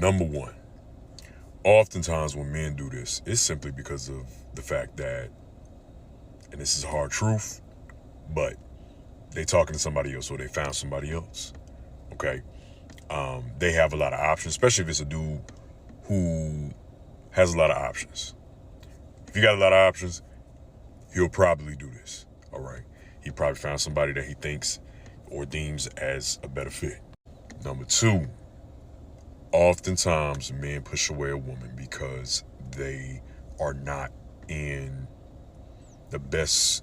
Number one, oftentimes when men do this, it's simply because of the fact that, and this is a hard truth, but they talking to somebody else or they found somebody else. Okay. They have a lot of options, especially if it's a dude who has a lot of options. If you got a lot of options, he'll probably do this. All right. He probably found somebody that he thinks or deems as a better fit. Number two, oftentimes men push away a woman because they are not in the best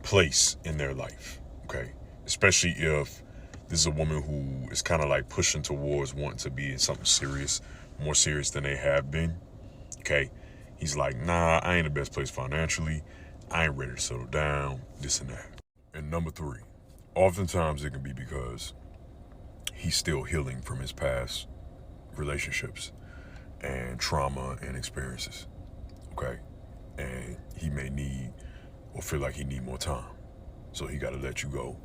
place in their life. Okay. Especially if this is a woman who is kind of like pushing towards wanting to be in something serious, more serious than they have been. Okay. He's like, nah, I ain't the best place financially. I ain't ready to settle down, this and that. And number three, oftentimes it can be because he's still healing from his past relationships and trauma and experiences. Okay. And he may need or feel like he need more time. So he got to let you go,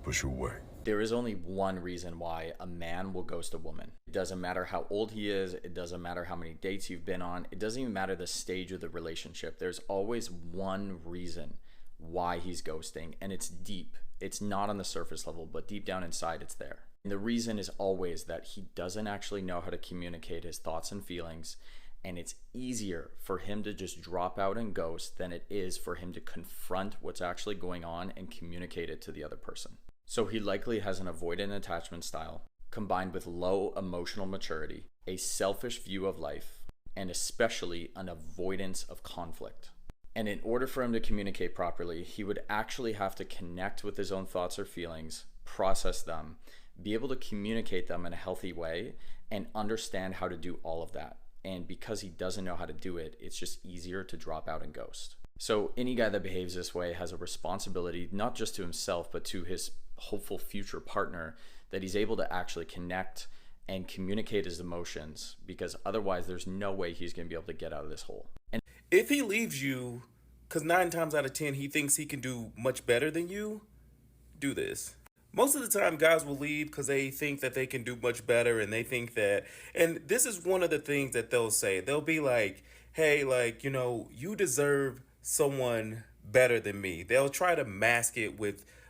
push you away. There is only one reason why a man will ghost a woman. It doesn't matter how old he is. It doesn't matter how many dates you've been on. It doesn't even matter the stage of the relationship. There's always one reason why he's ghosting, and it's deep. It's not on the surface level, but deep down inside, it's there. And the reason is always that he doesn't actually know how to communicate his thoughts and feelings, and it's easier for him to just drop out and ghost than it is for him to confront what's actually going on and communicate it to the other person. So he likely has an avoidant attachment style combined with low emotional maturity, a selfish view of life, and especially an avoidance of conflict. And in order for him to communicate properly, he would actually have to connect with his own thoughts or feelings, process them, be able to communicate them in a healthy way, and understand how to do all of that. And because he doesn't know how to do it, it's just easier to drop out and ghost. So any guy that behaves this way has a responsibility, not just to himself, but to his hopeful future partner, that he's able to actually connect and communicate his emotions, because otherwise there's no way he's going to be able to get out of this hole. And if he leaves you, because 9 times out of 10 he thinks he can do much better than you, do this. Most of the time guys will leave because they think that they can do much better, and they think that, and this is one of the things that they'll say. They'll be like, hey, like, you know, you deserve someone better than me. They'll try to mask it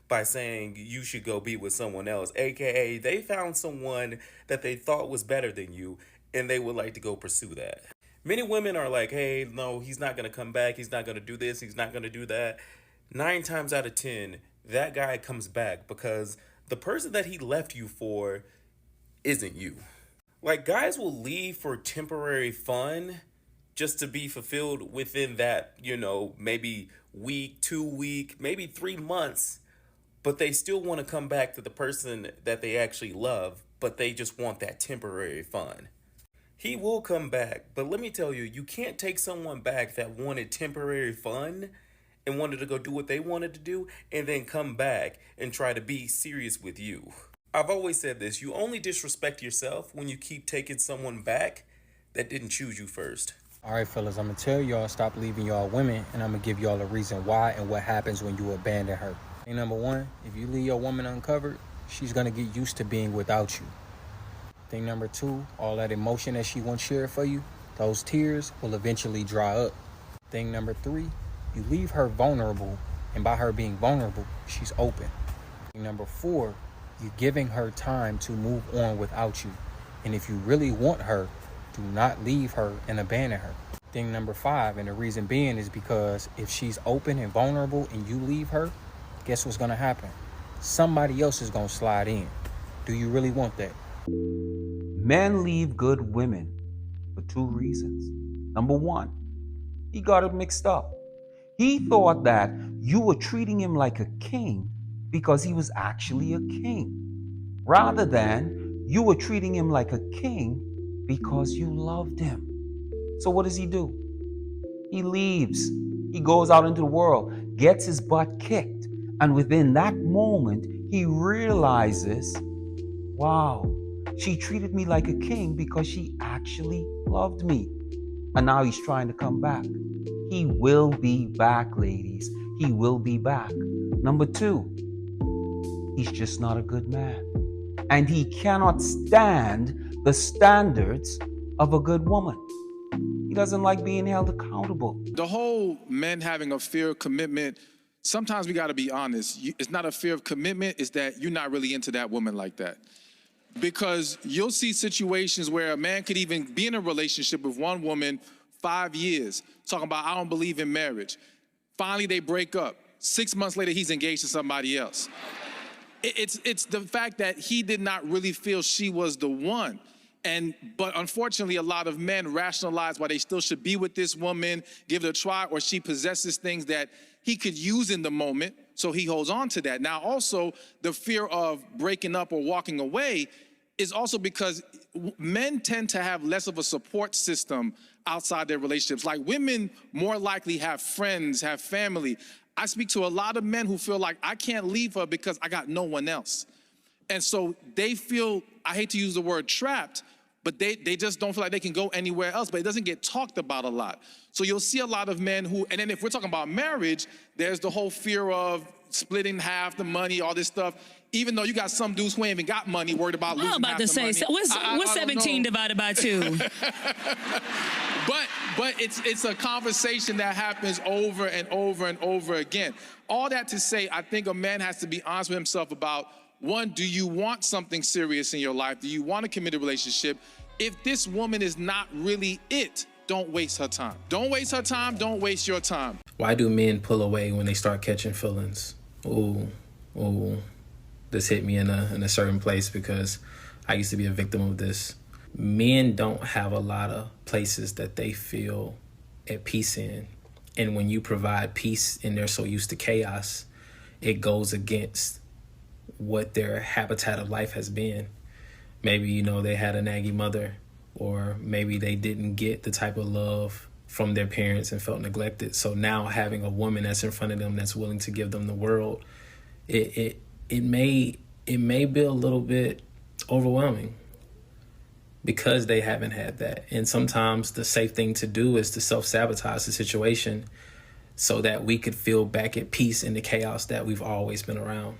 by saying you should go be with someone else, aka they found someone that they thought was better than you, and they would like to go pursue that. Many women are like, hey, no, he's not going to come back, he's not going to do this, he's not going to do that. 9 times out of 10 that guy comes back because the person that he left you for isn't you. Like, guys will leave for temporary fun just to be fulfilled within that, you know, maybe week, 2 week, maybe 3 months. But they still want to come back to the person that they actually love, but they just want that temporary fun. He will come back, but let me tell you, you can't take someone back that wanted temporary fun and wanted to go do what they wanted to do and then come back and try to be serious with you. I've always said this, you only disrespect yourself when you keep taking someone back that didn't choose you first. All right, fellas, I'm going to tell y'all stop leaving y'all women, and I'm going to give y'all a reason why and what happens when you abandon her. Thing number one, if you leave your woman uncovered, she's going to get used to being without you. Thing number two, all that emotion that she once shared for you, those tears will eventually dry up. Thing number three, you leave her vulnerable, and by her being vulnerable, she's open. Thing number four, you're giving her time to move on without you. And if you really want her, do not leave her and abandon her. Thing number five, and the reason being is because if she's open and vulnerable and you leave her, guess what's going to happen? Somebody else is going to slide in. Do you really want that? Men leave good women for 2 reasons. Number one, he got it mixed up. He thought that you were treating him like a king because he was actually a king, rather than you were treating him like a king because you loved him. So what does he do? He leaves. He goes out into the world, gets his butt kicked. And within that moment, he realizes, wow, she treated me like a king because she actually loved me. And now he's trying to come back. He will be back, ladies. He will be back. Number two, he's just not a good man. And he cannot stand the standards of a good woman. He doesn't like being held accountable. The whole men having a fear of commitment, sometimes we got to be honest. It's not a fear of commitment, it's that you're not really into that woman like that. Because you'll see situations where a man could even be in a relationship with one woman 5 years, talking about, I don't believe in marriage. Finally, they break up. 6 months later, he's engaged to somebody else. It's the fact that he did not really feel she was the one. But unfortunately, a lot of men rationalize why they still should be with this woman, give it a try, or she possesses things that he could use in the moment, so he holds on to that. Now, also, the fear of breaking up or walking away is also because men tend to have less of a support system outside their relationships. Like, women more likely have friends, have family. I speak to a lot of men who feel like, I can't leave her because I got no one else. And so they feel, I hate to use the word trapped, but they just don't feel like they can go anywhere else, but it doesn't get talked about a lot. So you'll see a lot of men who, and then if we're talking about marriage, there's the whole fear of splitting half the money, all this stuff. Even though you got some dudes who ain't even got money, worried about losing half the money. I'm about to say, so what's 17 divided by 2? But it's a conversation that happens over and over and over again. All that to say, I think a man has to be honest with himself about, one, do you want something serious in your life? Do you want a committed relationship? If this woman is not really it, don't waste her time. Don't waste her time. Don't waste your time. Why do men pull away when they start catching feelings? Ooh, this hit me in a certain place because I used to be a victim of this. Men don't have a lot of places that they feel at peace in. And when you provide peace and they're so used to chaos, it goes against what their habitat of life has been. Maybe, they had a naggy mother, or maybe they didn't get the type of love from their parents and felt neglected. So now having a woman that's in front of them that's willing to give them the world, it may be a little bit overwhelming because they haven't had that. And sometimes the safe thing to do is to self-sabotage the situation so that we could feel back at peace in the chaos that we've always been around.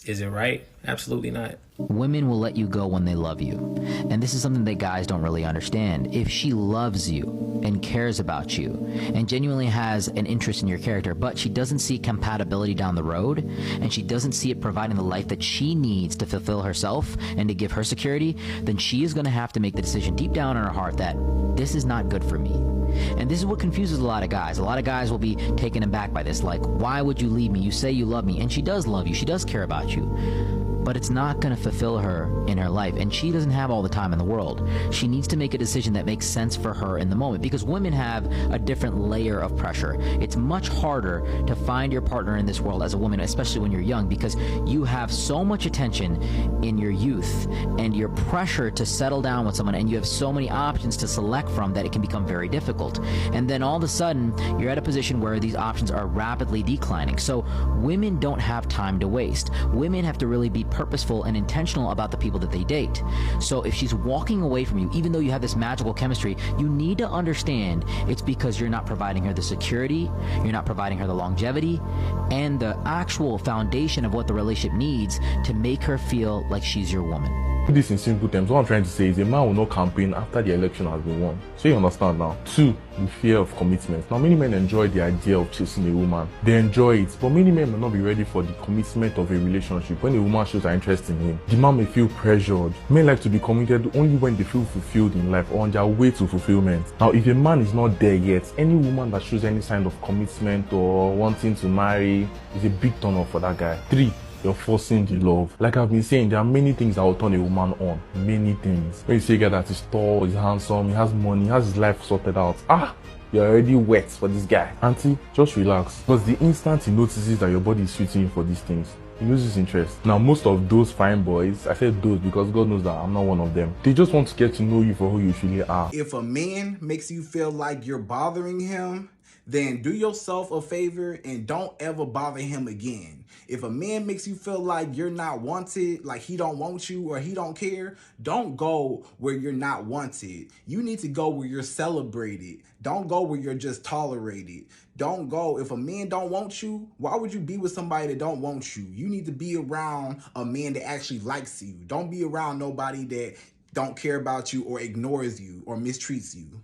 Is it right? Absolutely not. Women will let you go when they love you. And this is something that guys don't really understand. If she loves you and cares about you and genuinely has an interest in your character, but she doesn't see compatibility down the road, and she doesn't see it providing the life that she needs to fulfill herself and to give her security, then she is going to have to make the decision deep down in her heart that this is not good for me. And this is what confuses a lot of guys. A lot of guys will be taken aback by this. Like, why would you leave me? You say you love me. And she does love you. She does care about you. But it's not going to fulfill her in her life. And she doesn't have all the time in the world. She needs to make a decision that makes sense for her in the moment, because women have a different layer of pressure. It's much harder to find your partner in this world as a woman, especially when you're young, because you have so much attention in your youth and your pressure to settle down with someone, and you have so many options to select from that it can become very difficult. And then all of a sudden, you're at a position where these options are rapidly declining. So women don't have time to waste. Women have to really be purposeful and intentional about the people that they date. So if she's walking away from you, even though you have this magical chemistry, you need to understand it's because you're not providing her the security, you're not providing her the longevity, and the actual foundation of what the relationship needs to make her feel like she's your woman. This in simple terms, what I'm trying to say is a man will not campaign after the election has been won. So you understand now. 2, the fear of commitment. Now many men enjoy the idea of chasing a woman. They enjoy it, but many men may not be ready for the commitment of a relationship. When a woman shows her interest in him, the man may feel pressured. Men like to be committed only when they feel fulfilled in life or on their way to fulfillment. Now if a man is not there yet, any woman that shows any sign of commitment or wanting to marry is a big turn off for that guy. 3, you're forcing the love. Like I've been saying, there are many things that will turn a woman on. Many things. When you see a guy that is tall, is handsome, he has money, he has his life sorted out. You're already wet for this guy. Auntie, just relax. Because the instant he notices that your body is suiting for these things, he loses interest. Now, most of those fine boys, I said those because God knows that I'm not one of them. They just want to get to know you for who you truly are. If a man makes you feel like you're bothering him, then do yourself a favor and don't ever bother him again. If a man makes you feel like you're not wanted, like he don't want you or he don't care, don't go where you're not wanted. You need to go where you're celebrated. Don't go where you're just tolerated. Don't go. If a man don't want you, why would you be with somebody that don't want you? You need to be around a man that actually likes you. Don't be around nobody that don't care about you or ignores you or mistreats you.